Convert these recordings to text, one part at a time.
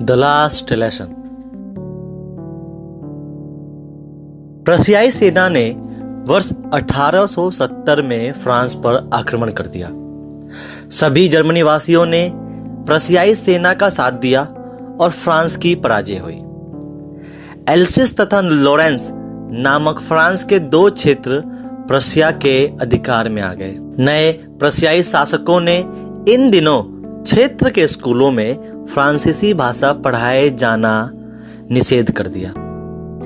The last lesson. प्रशियाई सेना ने वर्ष 1870 में फ्रांस पर आक्रमण कर दिया। सभी जर्मनी वासियों ने प्रशियाई सेना का साथ दिया और फ्रांस की पराजय हुई। एल्सिस तथा लॉरेंस नामक फ्रांस के दो क्षेत्र प्रशिया के अधिकार में आ गए। नए प्रशियाई शासकों ने इन दिनों क्षेत्र के स्कूलों में फ्रांसीसी भाषा पढ़ाए जाना निषेध कर दिया।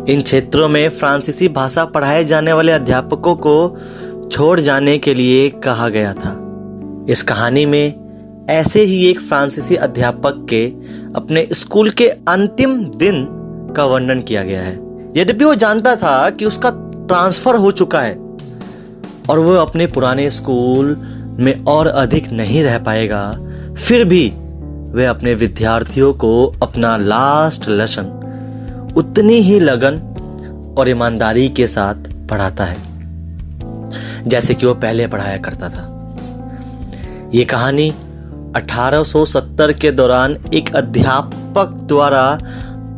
इन क्षेत्रों में फ्रांसीसी भाषा पढ़ाए जाने वाले अध्यापकों को छोड़ जाने के लिए कहा गया था। इस कहानी में ऐसे ही एक फ्रांसीसी अध्यापक के अपने स्कूल के अंतिम दिन का वर्णन किया गया है। यद्यपि वो जानता था कि उसका ट्रांसफर हो चुका है और वो अपने पुराने स्कूल में और अधिक नहीं रह पाएगा, फिर भी वे अपने विद्यार्थियों को अपना लास्ट लेसन उतनी ही लगन और ईमानदारी के साथ पढ़ाता है जैसे कि वो पहले पढ़ाया करता था। ये कहानी 1870 के दौरान एक अध्यापक द्वारा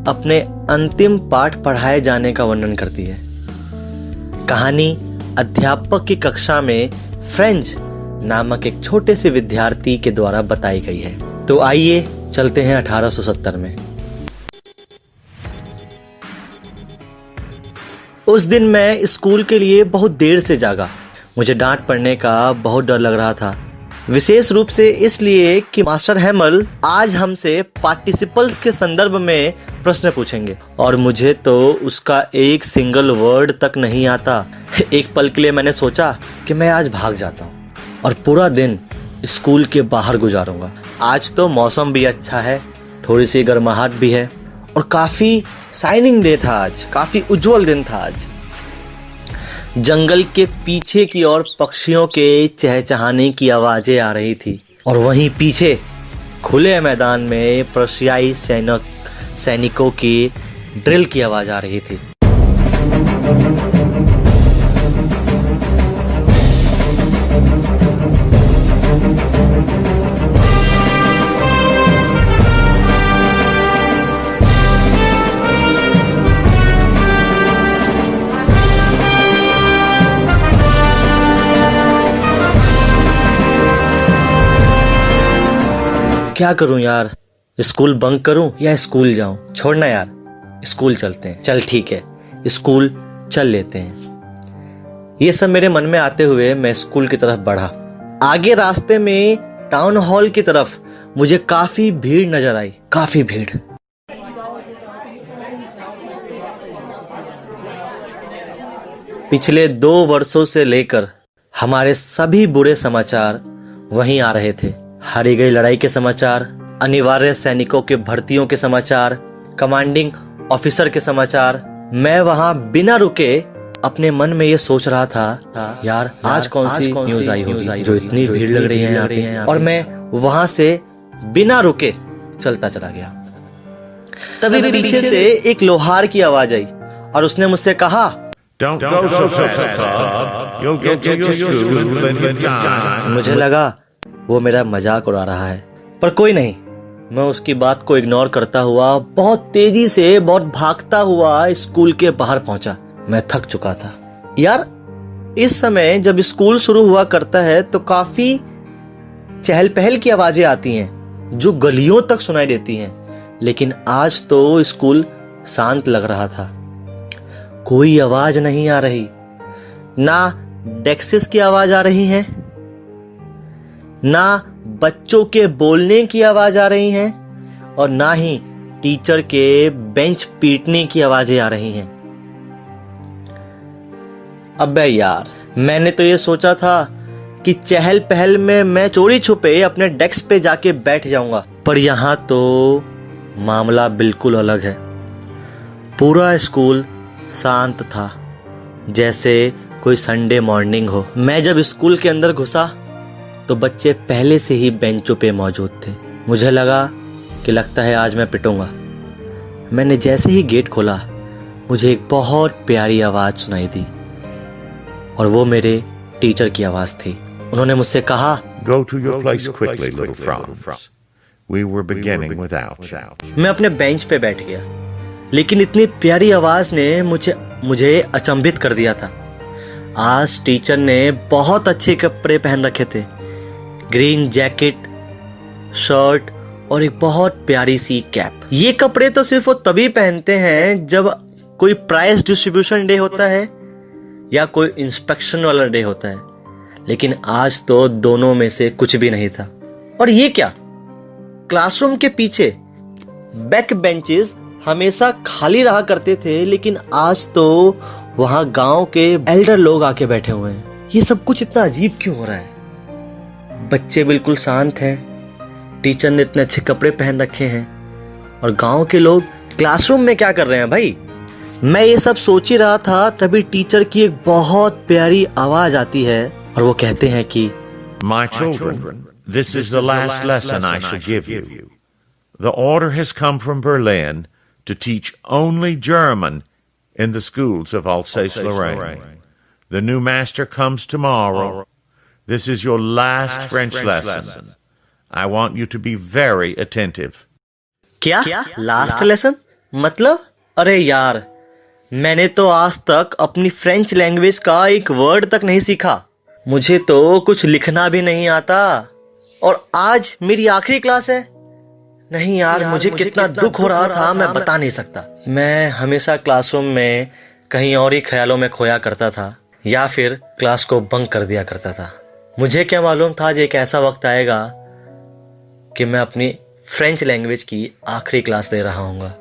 अपने अंतिम पाठ पढ़ाए जाने का वर्णन करती है। कहानी अध्यापक की कक्षा में फ्रेंच नामक एक छोटे से विद्यार्थी के द्वारा बताई गई है। तो आइए चलते हैं 1870 में। उस दिन मैं स्कूल के लिए बहुत देर से जागा। मुझे डांट पड़ने का बहुत डर लग रहा था, विशेष रूप से इसलिए कि मास्टर हैमल आज हमसे पार्टिसिपल्स के संदर्भ में प्रश्न पूछेंगे और मुझे तो उसका एक सिंगल वर्ड तक नहीं आता। एक पल के लिए मैंने सोचा कि मैं आज भाग जाता हूँ और पूरा दिन स्कूल के बाहर गुजारूंगा। आज तो मौसम भी अच्छा है, थोड़ी सी गर्माहट भी है और काफी शाइनिंग डे था आज, काफी उज्जवल दिन था आज। जंगल के पीछे की ओर पक्षियों के चहचहाने की आवाजें आ रही थी और वहीं पीछे खुले मैदान में प्रशियाई सैनिकों की ड्रिल की आवाज आ रही थी। क्या करूं यार, स्कूल बंक करूं या स्कूल जाऊं? छोड़ना यार, स्कूल चलते हैं। चल ठीक है, स्कूल चल लेते हैं। ये सब मेरे मन में आते हुए मैं स्कूल की तरफ बढ़ा। आगे रास्ते में टाउन हॉल की तरफ मुझे काफी भीड़ नजर आई, काफी भीड़। पिछले 2 वर्षों से लेकर हमारे सभी बुरे समाचार वहीं आ रहे थे। हारी गई लड़ाई के समाचार, अनिवार्य सैनिकों के भर्तियों के समाचार, कमांडिंग ऑफिसर के समाचार। मैं वहां बिना रुके अपने मन में ये सोच रहा था यार आज कौन सी न्यूज आई होगी जो इतनी भीड़ लग रही है यहाँ पे। और मैं वहां से बिना रुके चलता चला गया। तभी पीछे से एक लोहार की आवाज आई और उसने मुझसे कहा, मुझे लगा वो मेरा मजाक उड़ा रहा है, पर कोई नहीं। मैं उसकी बात को इग्नोर करता हुआ बहुत तेजी से, बहुत भागता हुआ स्कूल के बाहर पहुंचा। मैं थक चुका था यार। इस समय जब स्कूल शुरू हुआ करता है तो काफी चहल पहल की आवाजें आती हैं जो गलियों तक सुनाई देती हैं, लेकिन आज तो स्कूल शांत लग रहा था। कोई आवाज नहीं आ रही, ना डेस्क की आवाज आ रही है, ना बच्चों के बोलने की आवाज आ रही है और ना ही टीचर के बेंच पीटने की आवाजें आ रही हैं। अबे यार, मैंने तो ये सोचा था कि चहल पहल में मैं चोरी छुपे अपने डेस्क पे जाके बैठ जाऊंगा, पर यहां तो मामला बिल्कुल अलग है। पूरा स्कूल शांत था, जैसे कोई संडे मॉर्निंग हो। मैं जब स्कूल के अंदर घुसा तो बच्चे पहले से ही बेंचों पे मौजूद थे। मुझे लगा कि लगता है आज मैं पिटूंगा। मैंने जैसे ही गेट खोला मुझे एक बहुत प्यारी आवाज सुनाई दी और वो मेरे टीचर की आवाज थी। उन्होंने मुझसे कहा, Go to your place quickly, little Franz. We were beginning without you. मैं अपने बेंच पे बैठ गया, लेकिन इतनी प्यारी आवाज ने मुझे अचंभित कर दिया था। आज टीचर ने बहुत अच्छे कपड़े पहन रखे थे, ग्रीन जैकेट, शर्ट और एक बहुत प्यारी सी कैप। ये कपड़े तो सिर्फ वो तभी पहनते हैं जब कोई प्राइज डिस्ट्रीब्यूशन डे होता है या कोई इंस्पेक्शन वाला डे होता है, लेकिन आज तो दोनों में से कुछ भी नहीं था। और ये क्या, क्लासरूम के पीछे बैक बेंचेस हमेशा खाली रहा करते थे, लेकिन आज तो वहां गांव के एल्डर लोग आके बैठे हुए हैं। ये सब कुछ इतना अजीब क्यों हो रहा है? बच्चे बिल्कुल शांत हैं, टीचर ने इतने अच्छे कपड़े पहन रखे हैं, और गांव के लोग क्लासरूम में क्या कर रहे हैं भाई? मैं ये सब सोच ही रहा था, तभी टीचर की एक बहुत प्यारी आवाज आती है और वो कहते हैं कि My children, this is the last lesson I shall give you. The order has come from Berlin to teach only German in the schools of Alsace-Lorraine. The new master comes tomorrow. This is your last French lesson. I want you to be very attentive. क्या last lesson मतलब? अरे यार, मैंने तो आज तक अपनी French language का एक वर्ड तक नहीं सीखा। मुझे तो कुछ लिखना भी नहीं आता, और आज मेरी आखिरी क्लास है। नहीं यार, मुझे कितना दुख हो रहा था मैं बता नहीं सकता। मैं हमेशा क्लासरूम में कहीं और ही ख्यालों में खोया करता था, या फिर क्लास को बंक कर दिया करता था। मुझे क्या मालूम था कि एक ऐसा वक्त आएगा कि मैं अपनी फ्रेंच लैंग्वेज की आखिरी क्लास ले रहा हूँगा।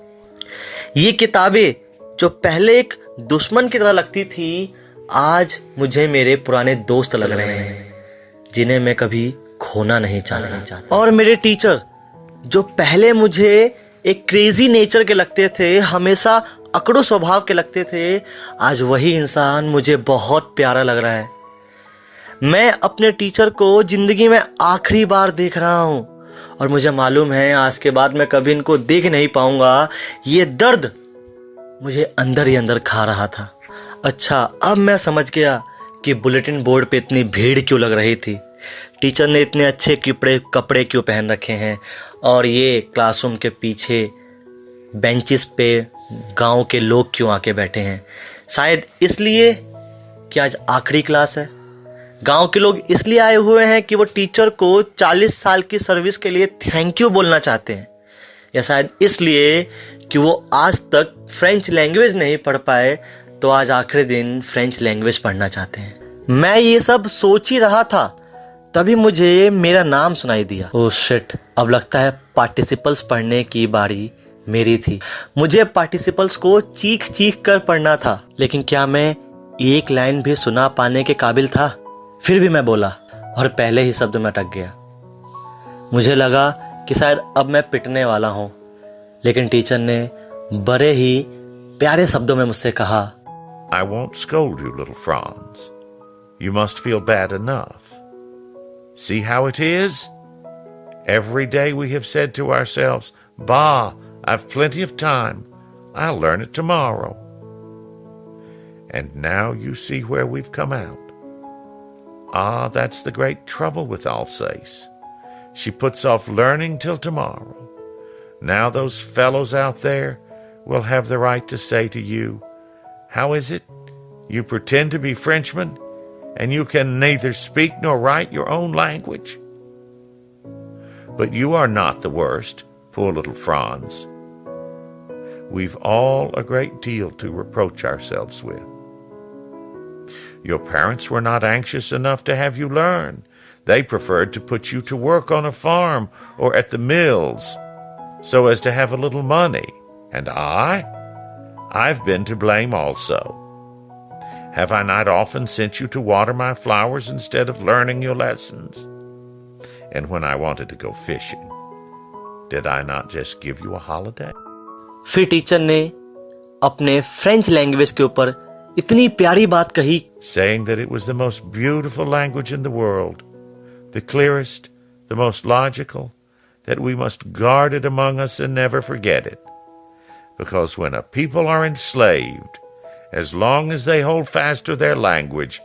ये किताबें जो पहले एक दुश्मन की तरह लगती थी, आज मुझे मेरे पुराने दोस्त लग रहे हैं, जिन्हें मैं कभी खोना नहीं चाहता। और मेरे टीचर जो पहले मुझे एक क्रेजी नेचर के लगते थे, हमेशा अकड़ू स्वभाव के लगते थे, आज वही इंसान मुझे बहुत प्यारा लग रहा है। मैं अपने टीचर को जिंदगी में आखिरी बार देख रहा हूं, और मुझे मालूम है आज के बाद मैं कभी इनको देख नहीं पाऊंगा। ये दर्द मुझे अंदर ही अंदर खा रहा था। अच्छा, अब मैं समझ गया कि बुलेटिन बोर्ड पे इतनी भीड़ क्यों लग रही थी, टीचर ने इतने अच्छे कपड़े क्यों पहन रखे हैं, और ये क्लासरूम के पीछे बेंचेस पे गांव के लोग क्यों आके बैठे हैं। शायद इसलिए कि आज आखिरी क्लास है। गांव के लोग इसलिए आए हुए हैं कि वो टीचर को 40 साल की सर्विस के लिए थैंक यू बोलना चाहते हैं, या शायद इसलिए कि वो आज तक फ्रेंच लैंग्वेज नहीं पढ़ पाए, तो आज आखिरी दिन फ्रेंच लैंग्वेज पढ़ना चाहते हैं। मैं ये सब सोच ही रहा था, तभी मुझे मेरा नाम सुनाई दिया। ओह शिट, अब लगता है पार्टिसिपल्स पढ़ने की बारी मेरी थी। मुझे पार्टिसिपल्स को चीख चीख कर पढ़ना था, लेकिन क्या मैं एक लाइन भी सुना पाने के काबिल था? फिर भी मैं बोला, और पहले ही शब्द में अटक गया। मुझे लगा कि शायद अब मैं पिटने वाला हूं, लेकिन टीचर ने बड़े ही प्यारे शब्दों में मुझसे कहा, I won't scold you, little Franz. You must feel bad enough. See how it is? Every day we have said to ourselves, Bah, I've plenty of time. I'll learn it tomorrow. And now you see where we've come out. Ah, that's the great trouble with Alsace. She puts off learning till tomorrow. Now those fellows out there will have the right to say to you, how is it? You pretend to be Frenchmen, and you can neither speak nor write your own language? But you are not the worst, poor little Franz. We've all a great deal to reproach ourselves with. Your parents were not anxious enough to have you learn. They preferred to put you to work on a farm or at the mills so as to have a little money. And I've been to blame also. Have I not often sent you to water my flowers instead of learning your lessons? And when I wanted to go fishing, did I not just give you a holiday? फिर teacher ने अपने French language के ऊपर इतनी प्यारी बात कही, saying that it was the most beautiful language in the world, the clearest, the most logical, that we must guard it among us and never forget it. Because when a people are enslaved, as long as they hold fast to their language,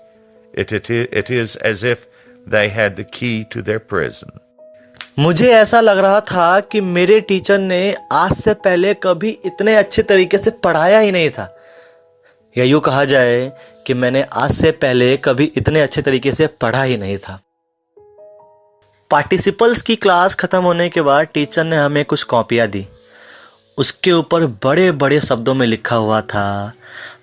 it is as if they had the key to their prison. मुझे ऐसा लग रहा था कि मेरे teacher ने आज से पहले कभी इतने अच्छे तरीके से पढ़ाया ही नहीं था, या यूँ कहा जाए कि मैंने आज से पहले कभी इतने अच्छे तरीके से पढ़ा ही नहीं था। पार्टिसिपल्स की क्लास खत्म होने के बाद टीचर ने हमें कुछ कॉपियाँ दी। उसके ऊपर बड़े बड़े शब्दों में लिखा हुआ था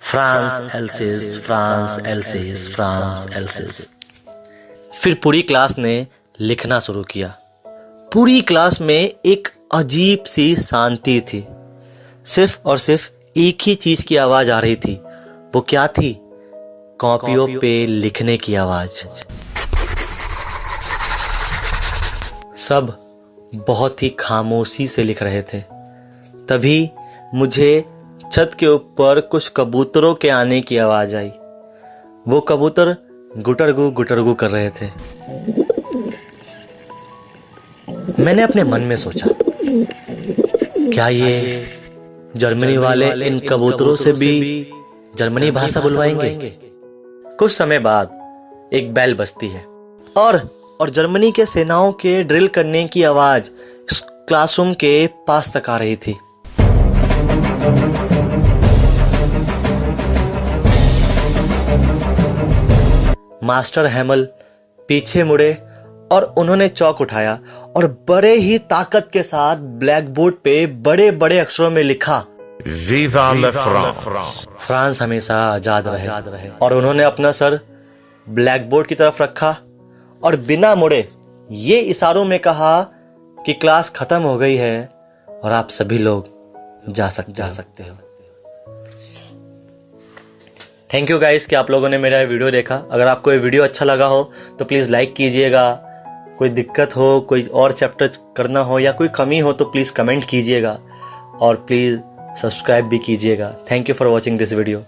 France else's, France else's, France else's. फिर पूरी क्लास ने लिखना शुरू किया। पूरी क्लास में एक अजीब सी शांति थी। सिर्फ और सिर्फ एक ही चीज की आवाज आ रही थी। वो क्या थी? कॉपियों पे लिखने की आवाज। सब बहुत ही खामोशी से लिख रहे थे। तभी मुझे छत के ऊपर कुछ कबूतरों के आने की आवाज आई। वो कबूतर गुटरगू कर रहे थे। मैंने अपने मन में सोचा, क्या ये जर्मनी वाले इन कबूतरों से भी जर्मनी भाषा बुलवाएंगे? कुछ समय बाद एक बेल बजती है और जर्मनी के सेनाओं के ड्रिल करने की आवाज इस क्लासरूम के पास तक आ रही थी। मास्टर हैमल पीछे मुड़े और उन्होंने चौक उठाया और बड़े ही ताकत के साथ ब्लैक बोर्ड पे बड़े बड़े अक्षरों में लिखा, विवा ला फ्रांस। फ्रांस हमेशा आजाद रहे। और उन्होंने अपना सर ब्लैक बोर्ड की तरफ रखा और बिना मुड़े ये इशारों में कहा कि क्लास खत्म हो गई है और आप सभी लोग जा सकते हो। थैंक यू गाइस कि आप लोगों ने मेरा वीडियो देखा। अगर आपको ये वीडियो अच्छा लगा हो तो प्लीज़ लाइक कीजिएगा। कोई दिक्कत हो, कोई और चैप्टर करना हो या कोई कमी हो तो प्लीज़ कमेंट कीजिएगा और प्लीज़ सब्सक्राइब भी कीजिएगा। Thank you for watching this video.